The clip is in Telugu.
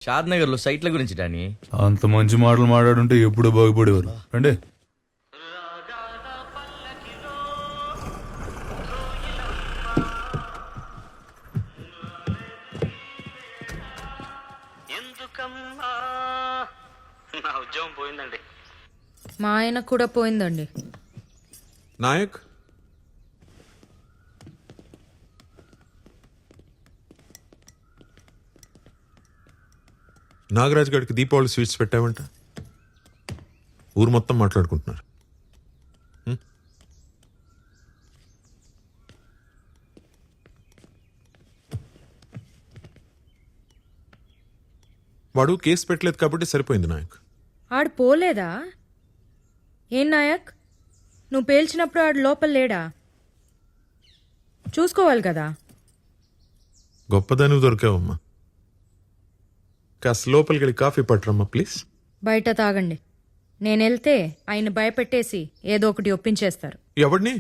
షాద్ నగర్ లో సైట్ల గురించి డానీ. అంత మంచి మాటలు మాట్లాడుంటే ఎప్పుడు బాగుపడేవారు. రండి. ఎందుకమ్మా నా ఉద్యోగం పోయిందండి. మా ఆయన కూడా పోయిందండి. నాయక్ నాగరాజ్ గారికి దీపావళి స్వీట్స్ పెట్టావంట. ఊరు మొత్తం మాట్లాడుకుంటున్నారు. వాడు కేసు పెట్టలేదు కాబట్టి సరిపోయింది నాయక్. ఆడు పోలేదా? ఏం నాయక్, నువ్వు పేల్చినప్పుడు ఆడు లోపల లేడా? చూసుకోవాలి కదా. గొప్పదాని దొరికావమ్మా. కాస్త లోపలికి వెళ్ళి కాఫీ పట్టరమ్మా ప్లీజ్. బయట తాగండి. నేను వెళ్తే ఆయన భయపెట్టేసి ఏదో ఒకటి ఒప్పించేస్తారు. ఎవడిని?